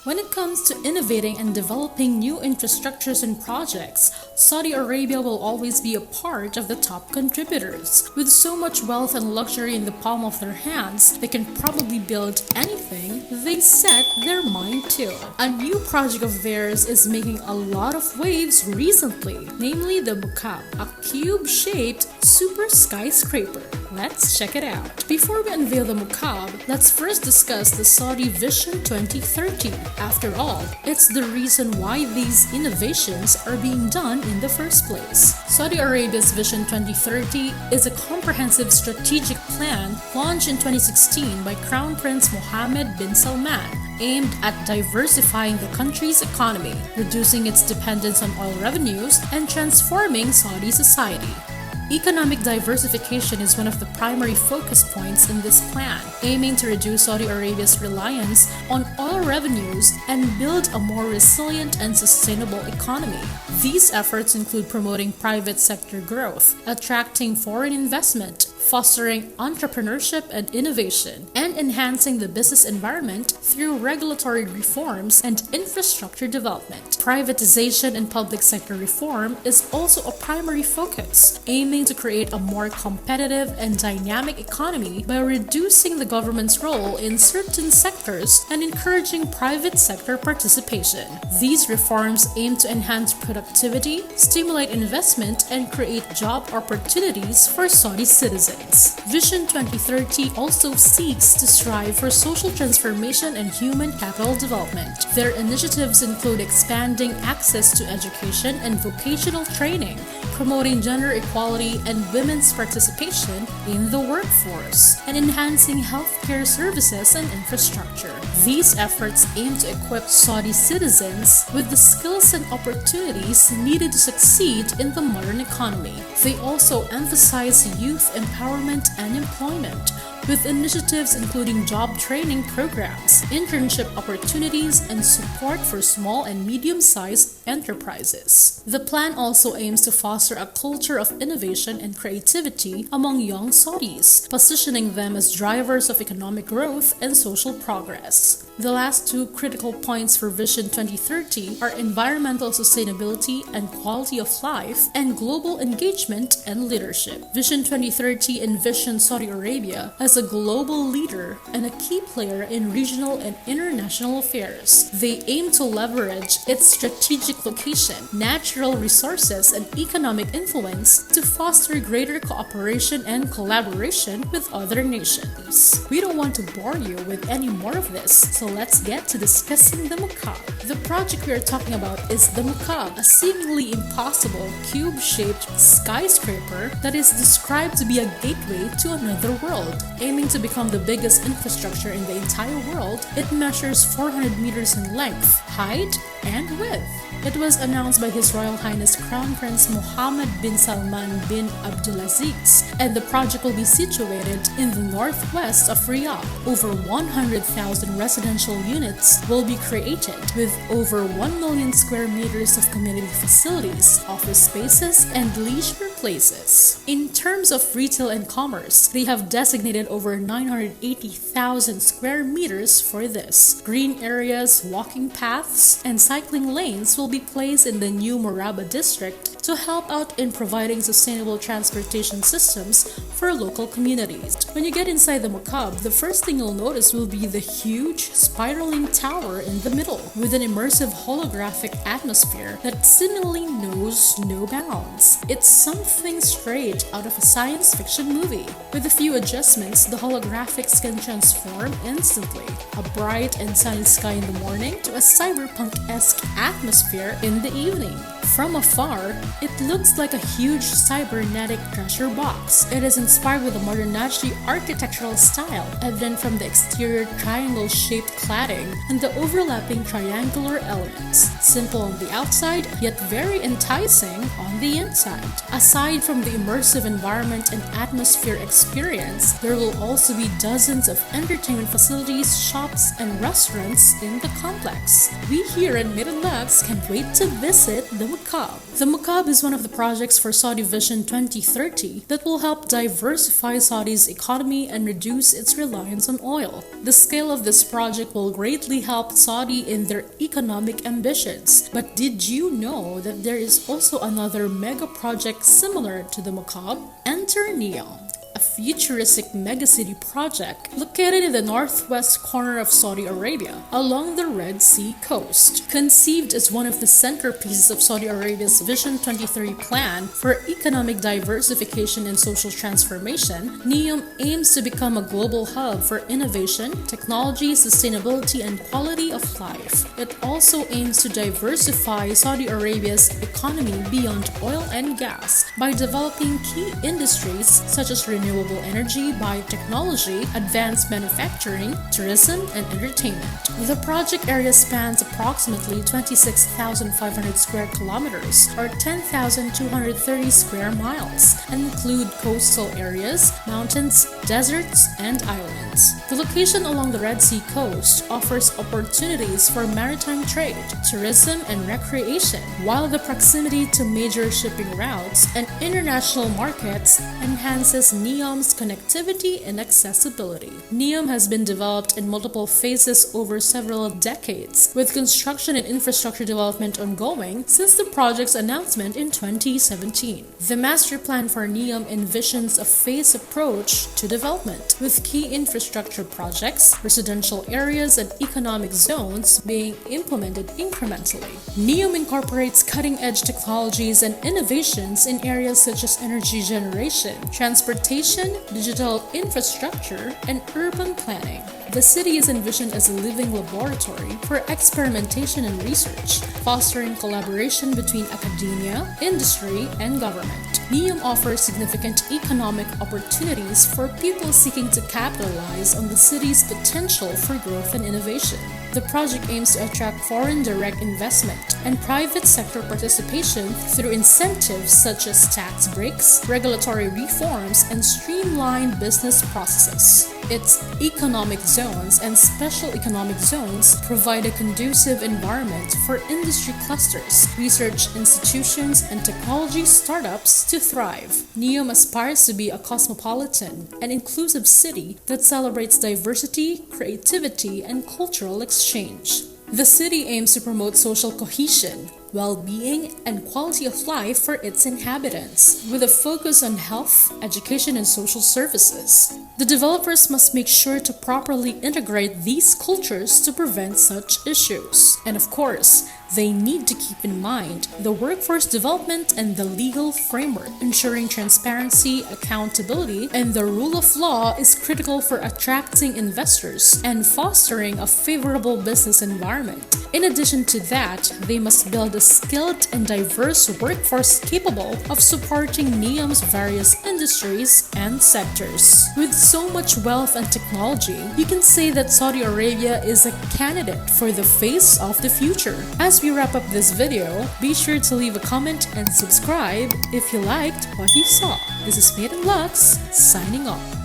When it comes to innovating and developing new infrastructures and projects, Saudi Arabia will always be a part of the top contributors. With so much wealth and luxury in the palm of their hands, they can probably build anything they set their mind to. A new project of theirs is making a lot of waves recently, namely the Mukab, a cube-shaped super skyscraper. Let's check it out. Before we unveil the Mukab, let's first discuss the Saudi Vision 2030. After all, it's the reason why these innovations are being done in the first place. Saudi Arabia's Vision 2030 is a comprehensive strategic plan launched in 2016 by Crown Prince Mohammed bin Salman, aimed at diversifying the country's economy, reducing its dependence on oil revenues, and transforming Saudi society. Economic diversification is one of the primary focus points in this plan, aiming to reduce Saudi Arabia's reliance on oil revenues and build a more resilient and sustainable economy. These efforts include promoting private sector growth, attracting foreign investment, fostering entrepreneurship and innovation, and enhancing the business environment through regulatory reforms and infrastructure development. Privatization and public sector reform is also a primary focus, aiming to create a more competitive and dynamic economy by reducing the government's role in certain sectors and encouraging private sector participation. These reforms aim to enhance productivity, stimulate investment, and create job opportunities for Saudi citizens. Vision 2030 also seeks to strive for social transformation and human capital development. Their initiatives include expanding access to education and vocational training, promoting gender equality and women's participation in the workforce, and enhancing healthcare services and infrastructure. These efforts aim to equip Saudi citizens with the skills and opportunities needed to succeed in the modern economy. They also emphasize youth empowerment and employment, with initiatives including job training programs, internship opportunities, and support for small and medium-sized enterprises. The plan also aims to foster a culture of innovation and creativity among young Saudis, positioning them as drivers of economic growth and social progress. The last two critical points for Vision 2030 are environmental sustainability and quality of life, and global engagement and leadership. Vision 2030 envisions Saudi Arabia as a global leader and a key player in regional and international affairs. They aim to leverage its strategic location, natural resources, and economic influence to foster greater cooperation and collaboration with other nations. We don't want to bore you with any more of this, so let's get to discussing the Mukab. The project we are talking about is the Mukab, a seemingly impossible cube-shaped skyscraper that is described to be a gateway to another world. Aiming to become the biggest infrastructure in the entire world, it measures 400 meters in length, height, and width. It was announced by His Royal Highness Crown Prince Mohammed bin Salman bin Abdulaziz, and the project will be situated in the northwest of Riyadh. Over 100,000 residential units will be created, with over 1 million square meters of community facilities, office spaces, and leisure places. In terms of retail and commerce, they have designated over 980,000 square meters for this. Green areas, walking paths, and cycling lanes will be placed in the new Moraba district to help out in providing sustainable transportation systems for local communities. When you get inside the Mukab, the first thing you'll notice will be the huge spiraling tower in the middle, with an immersive holographic atmosphere that seemingly knows no bounds. It's something straight out of a science fiction movie. With a few adjustments, the holographics can transform instantly. A bright and sunny sky in the morning to a cyberpunk-esque atmosphere in the evening. From afar, it looks like a huge cybernetic treasure box. It is inspired with a modern Najdi architectural style, evident from the exterior triangle-shaped cladding and the overlapping triangular elements. Simple on the outside, yet very enticing on the inside. Aside from the immersive environment and atmosphere experience, there will also be dozens of entertainment facilities, shops, and restaurants in the complex. We here at MadeinLuxe can't wait to visit the Mukab. The Mukab Hub is one of the projects for Saudi Vision 2030 that will help diversify Saudi's economy and reduce its reliance on oil. The scale of this project will greatly help Saudi in their economic ambitions. But did you know that there is also another mega project similar to the Hub? Enter NEOM, a futuristic megacity project located in the northwest corner of Saudi Arabia, along the Red Sea coast. Conceived as one of the centerpieces of Saudi Arabia's Vision 2030 plan for economic diversification and social transformation, NEOM aims to become a global hub for innovation, technology, sustainability, and quality of life. It also aims to diversify Saudi Arabia's economy beyond oil and gas by developing key industries such as renewable energy, biotechnology, advanced manufacturing, tourism, and entertainment. The project area spans approximately 26,500 square kilometers or 10,230 square miles and include coastal areas, mountains, deserts, and islands. The location along the Red Sea coast offers opportunities for maritime trade, tourism, and recreation, while the proximity to major shipping routes and international markets enhances NEOM's connectivity and accessibility. NEOM has been developed in multiple phases over several decades, with construction and infrastructure development ongoing since the project's announcement in 2017. The master plan for NEOM envisions a phased approach to development, with key infrastructure projects, residential areas, and economic zones being implemented incrementally. NEOM incorporates cutting-edge technologies and innovations in areas such as energy generation, transportation, digital infrastructure, and urban planning. The city is envisioned as a living laboratory for experimentation and research, fostering collaboration between academia, industry, and government. NEOM offers significant economic opportunities for people seeking to capitalize on the city's potential for growth and innovation. The project aims to attract foreign direct investment and private sector participation through incentives such as tax breaks, regulatory reforms, and streamlined business processes. Its economic zones and special economic zones provide a conducive environment for industry clusters, research institutions, and technology startups to thrive. NEOM aspires to be a cosmopolitan and inclusive city that celebrates diversity, creativity, and cultural exchange. The city aims to promote social cohesion, well-being, and quality of life for its inhabitants, with a focus on health, education, and social services. The developers must make sure to properly integrate these cultures to prevent such issues. And of course, they need to keep in mind the workforce development and the legal framework. Ensuring transparency, accountability, and the rule of law is critical for attracting investors and fostering a favorable business environment. In addition to that, they must build a skilled and diverse workforce capable of supporting NEOM's various industries and sectors. With so much wealth and technology, you can say that Saudi Arabia is a candidate for the face of the future. As we wrap up this video, be sure to leave a comment and subscribe if you liked what you saw. This is MadeinLuxe, signing off.